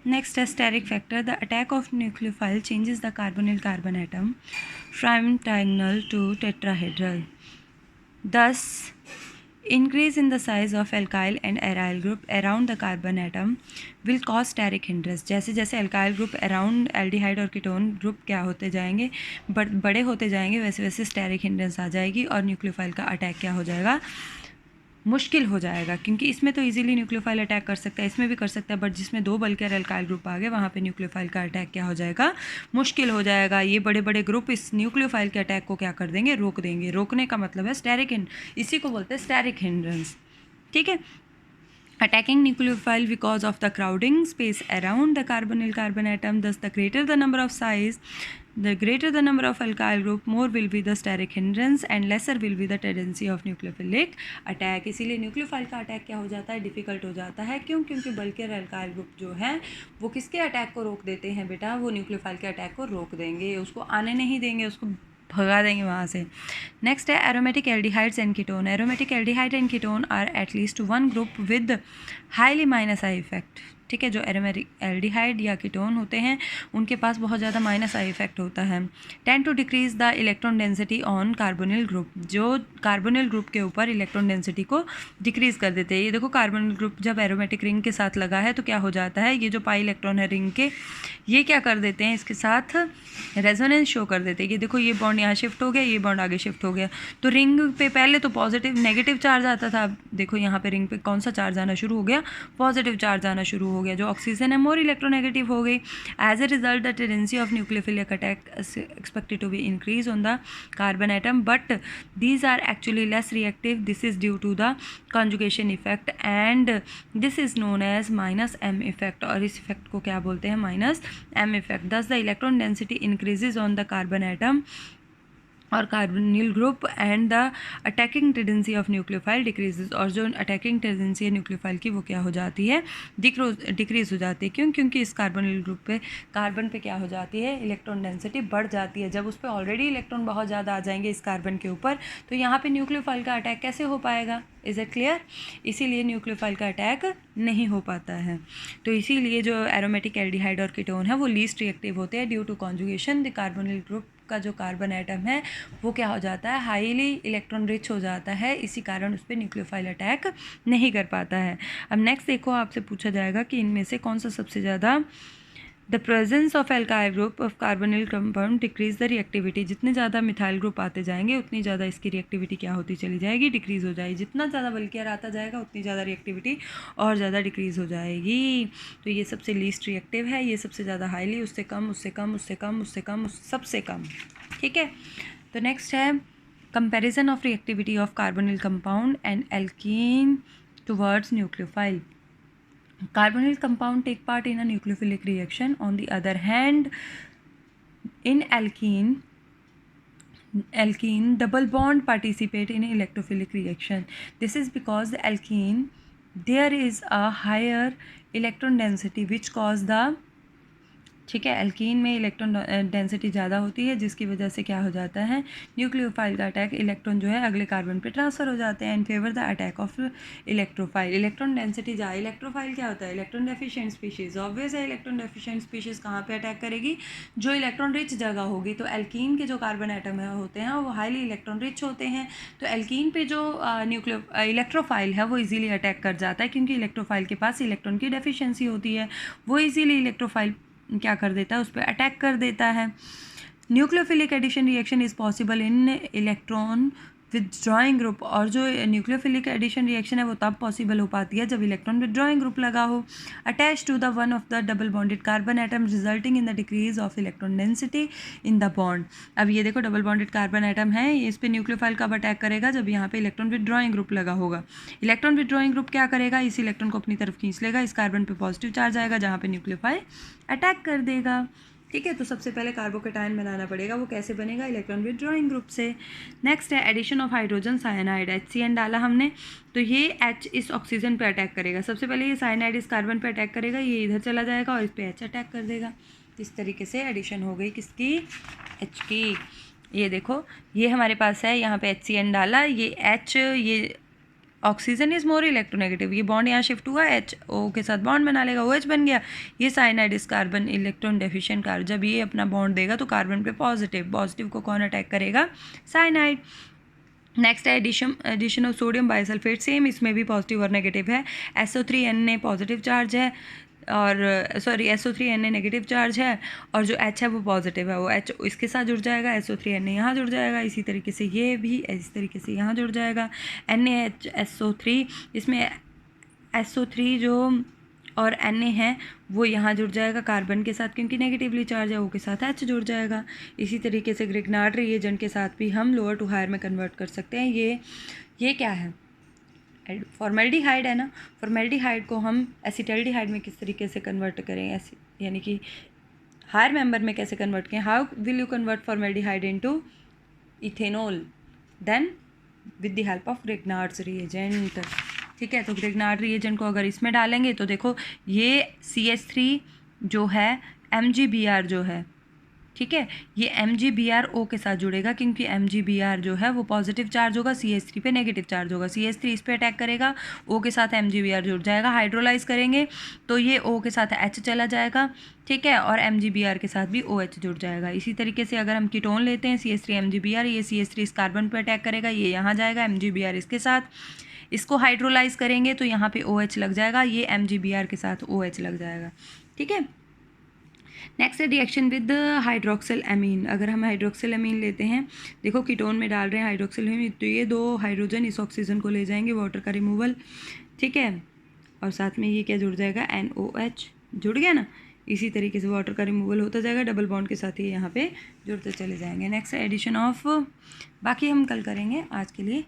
Next is steric factor. The attack of nucleophile changes the carbonyl carbon atom from trigonal to tetrahedral. Thus, increase in the size of alkyl and aryl group around the carbon atom will cause steric hindrance. जैसे जैसे alkyl group around aldehyde और ketone group क्या होते जाएंगे, बड़े होते जाएंगे, वैसे वैसे steric hindrance आ जाएगी और न्यूक्लियोफाइल का अटैक क्या हो जाएगा, मुश्किल हो जाएगा. क्योंकि इसमें तो इजीली न्यूक्लियोफाइल अटैक कर सकता है, इसमें भी कर सकता है, बट जिसमें 2 बल्कि अल्काइल ग्रुप आ गए वहाँ पे न्यूक्लियोफाइल का अटैक क्या हो जाएगा, मुश्किल हो जाएगा. ये बड़े बड़े ग्रुप इस न्यूक्लियोफाइल के अटैक को क्या कर देंगे, रोक देंगे. रोकने का मतलब है स्टेरिक, इसी को बोलते हैं स्टेरिक हिंड्रेंस. ठीक है. Attacking nucleophile because of the crowding space around the carbonyl carbon atom. Thus, the greater the number of size, the greater the number of alkyl group, more will be the steric hindrance and lesser will be the tendency of nucleophilic attack. इसीलिए nucleophile का attack क्या हो जाता है, difficult हो जाता है. क्यों? क्योंकि बल्कि अल्काइल ग्रुप जो है वो किसके अटैक को रोक देते हैं बेटा, वो न्यूक्लियोफाइल के अटैक को रोक देंगे, उसको आने नहीं देंगे, उसको भगा देंगे वहाँ से. नेक्स्ट है aromatic aldehydes and ketone. Aromatic aldehyde and ketone are at least one group with highly minus I effect. ठीक है. जो एरोमेटिक एल्डिहाइड या कीटोन होते हैं उनके पास बहुत ज़्यादा माइनस आई इफेक्ट होता है. Tend to decrease the electron density on carbonyl group. जो कार्बोनिल ग्रुप के ऊपर इलेक्ट्रॉन डेंसिटी को डिक्रीज कर देते हैं. ये देखो कार्बोनिल ग्रुप जब एरोमेटिक रिंग के साथ लगा है तो क्या हो जाता है, ये जो पाई इलेक्ट्रॉन है रिंग के, ये क्या कर देते हैं, इसके साथ रेजोनेंस शो कर देते हैं. ये देखो ये बॉन्ड यहाँ शिफ्ट हो गया, ये बॉन्ड आगे शिफ्ट हो गया. तो रिंग पे पहले तो पॉजिटिव नेगेटिव चार्ज आता था. देखो यहाँ पे रिंग पे कौन सा चार्ज आना शुरू हो गया, पॉजिटिव चार्ज आना शुरू हो गया. जो ऑक्सीजन है मोर इलेक्ट्रोनेगेटिव हो गई. As a result the tendency of nucleophilic attack expected to be increase on the carbon atom, but these are actually less reactive. This is due to the conjugation effect and this is known as minus M effect. और इस effect को क्या बोलते हैं, minus M effect. Thus the electron density increases on the carbon atom और carbonyl group and the attacking tendency of nucleophile decreases. और जो attacking tendency है न्यूक्लियोफाइल की वो क्या हो जाती है, डिक्रीज हो जाती है. क्यों? क्योंकि इस कार्बोनिल ग्रुप पे कार्बन पे क्या हो जाती है, इलेक्ट्रॉन डेंसिटी बढ़ जाती है. जब उस पर ऑलरेडी इलेक्ट्रॉन बहुत ज़्यादा आ जाएंगे इस कार्बन के ऊपर, तो यहाँ पे न्यूक्लियोफाइल का अटैक कैसे हो पाएगा. Is it clear? इसीलिए न्यूक्लियोफाइल का अटैक नहीं हो पाता है. तो इसीलिए जो एरोमेटिक एल्डिहाइड और कीटोन है वो लीस्ट रिएक्टिव होते हैं. Due to conjugation the carbonyl group का जो कार्बन एटम है वो क्या हो जाता है, हाईली इलेक्ट्रॉन रिच हो जाता है. इसी कारण उस पर न्यूक्लियोफाइल अटैक नहीं कर पाता है. अब नेक्स्ट देखो, आपसे पूछा जाएगा कि इनमें से कौन सा सबसे ज़्यादा, the presence of alkyl group of carbonyl compound decrease the reactivity. जितने ज़्यादा मिथाइल ग्रुप आते जाएंगे उतनी ज़्यादा इसकी रिएक्टिविटी क्या होती चली जाएगी, डिक्रीज़ हो जाएगी. जितना ज़्यादा बल्कियर आता जाएगा उतनी ज़्यादा रिएक्टिविटी और ज़्यादा डिक्रीज़ हो जाएगी. तो ये सबसे लीस्ट रिएक्टिव है, ये सबसे ज़्यादा हाईली, उससे कम, उससे कम, उससे कम, उससे कम, सबसे कम. ठीक है. तो नेक्स्ट है comparison of reactivity of carbonyl compound and alkene towards nucleophile. Carbonyl compound take part in a nucleophilic reaction. On the other hand, in alkene, double bond participate in electrophilic reaction. This is because the alkene there is a higher electron density which cause the, ठीक है, alkene में electron density ज़्यादा होती है जिसकी वजह से क्या हो जाता है, न्यूक्लियोफाइल का अटैक, इलेक्ट्रॉन जो है अगले कार्बन पे ट्रांसफ़र हो जाते हैं in favour the attack of electrophile. Electron density ज़्यादा, इलेक्ट्रोफाइल क्या होता है, इलेक्ट्रॉन डेफिशिएंट स्पीशीज़. ऑब्वियस है इलेक्ट्रॉन डेफिशिएंट स्पीशीज़ कहाँ पे अटैक करेगी, जो इलेक्ट्रॉन रिच जगह होगी. तो एल्कीन के जो कार्बन एटम है होते हैं वो हाईली इलेक्ट्रॉन रिच होते हैं. तो एल्कीन पे जो इलेक्ट्रोफाइल है वो ईजिली अटैक कर जाता है क्योंकि इलेक्ट्रोफाइल के पास इलेक्ट्रॉन की डेफिशिएंसी होती है. वो ईजिली इलेक्ट्रोफाइल क्या कर देता है, उस पर अटैक कर देता है. Nucleophilic addition reaction is possible in electron withdrawing group. और जो न्यूक्लियोफिलिक एडिशन रिएक्शन है वो तब पॉसिबल हो पाती है जब इलेक्ट्रॉन विदड्रॉइंग ग्रुप लगा हो attach to the one of the double bonded carbon atom, resulting in the decrease of electron density in the bond. अब ये देखो डबल बॉन्डेड कार्बन एटम है, इस पर न्यूक्लियोफाइल कब अटैक करेगा, जब यहाँ पे इलेक्ट्रॉन विदड्रॉइंग ग्रुप लगा होगा. इलेक्ट्रॉन विदड्रॉइंग ग्रुप क्या करेगा, इस इलेक्ट्रॉन को अपनी तरफ खींच लेगा, इस कार्बन पे पॉजिटिव चार्ज आएगा जहाँ पे न्यूक्लियोफाइल अटैक कर देगा. ठीक है. तो सबसे पहले कार्बोकेटायन बनाना पड़ेगा. वो कैसे बनेगा, इलेक्ट्रॉन विदड्रॉइंग ग्रुप से. नेक्स्ट है addition of hydrogen cyanide. HCN डाला हमने तो ये H इस ऑक्सीजन पे अटैक करेगा. सबसे पहले ये साइनाइड इस कार्बन पे अटैक करेगा, ये इधर चला जाएगा और इस पे H अटैक कर देगा. इस तरीके से एडिशन हो गई किसकी, H की. ये देखो ये हमारे पास है, यहाँ पे HCN डाला, ये H ये ऑक्सीजन इज मोर इलेक्ट्रोनेगेटिव, ये बॉन्ड यहाँ शिफ्ट हुआ, H O के साथ बॉन्ड बना लेगा, OH बन गया। ये साइनाइड इस कार्बन इलेक्ट्रॉन डेफिशिएंट कार्बन, जब ये अपना बॉन्ड देगा तो कार्बन पे पॉजिटिव को कौन अटैक करेगा? साइनाइड। नेक्स्ट है addition of sodium bisulphate, same इसमें भी पॉजिटिव और नेगेटिव है। SO3Na पॉजिटिव चार्ज है और SO3Na नेगेटिव चार्ज है, और जो H है वो पॉजिटिव है, वो H इसके साथ जुड़ जाएगा, SO3Na यहाँ जुड़ जाएगा, इसी तरीके से ये भी इस तरीके से यहाँ जुड़ जाएगा। NaHSO3, इसमें SO3 जो और Na है वो यहाँ जुड़ जाएगा कार्बन के साथ, क्योंकि नेगेटिवली चार्ज है, O के साथ H जुड़ जाएगा। इसी तरीके से ग्रिग्नार्ड रिएजेंट के साथ भी हम लोअर टू हायर में कन्वर्ट कर सकते हैं। ये क्या है? फॉर्मेल्डिहाइड है ना। फॉर्मेल्डिहाइड को हम एसिटल्डिहाइड में किस तरीके से कन्वर्ट करें, यानी कि हायर मेंबर में कैसे कन्वर्ट करें? How will you convert formaldehyde into ethanol? Then with the help of Grignard's reagent. ठीक है, तो ग्रिग्नार्ड रिएजेंट को अगर इसमें डालेंगे तो देखो ये CH3 जो है MgBr जो है, ठीक है, ये MgBr O के साथ जुड़ेगा, क्योंकि MgBr जो है वो पॉजिटिव चार्ज होगा, CH3 पे नेगेटिव चार्ज होगा। CH3 इस पे अटैक करेगा, O के साथ MgBr जुड़ जाएगा, हाइड्रोलाइज करेंगे तो ये O के साथ H चला जाएगा, ठीक है, और MgBr के साथ भी OH जुड़ जाएगा। इसी तरीके से अगर हम कीटोन लेते हैं CH3 MgBr, ये CH3 इस कार्बन पे अटैक करेगा, ये यहाँ जाएगा, MgBr इसके साथ, इसको हाइड्रोलाइज करेंगे तो यहाँ पे OH लग जाएगा, ये MgBr के साथ OH लग जाएगा। ठीक है, नेक्स्ट है रिएक्शन विद हाइड्रोक्सिल एमीन। अगर हम हाइड्रोक्सिल एमीन लेते हैं, देखो कीटोन में डाल रहे हैं हाइड्रोक्सिल एमीन, तो ये 2 हाइड्रोजन इस ऑक्सीजन को ले जाएंगे, वाटर का रिमूवल, ठीक है, और साथ में ये क्या जुड़ जाएगा? NOH जुड़ गया ना। इसी तरीके से वाटर का रिमूवल होता जाएगा, डबल बॉन्ड के साथ ही यहाँ पे जुड़ते चले जाएंगे। नेक्स्ट है एडिशन ऑफ, बाकी हम कल करेंगे, आज के लिए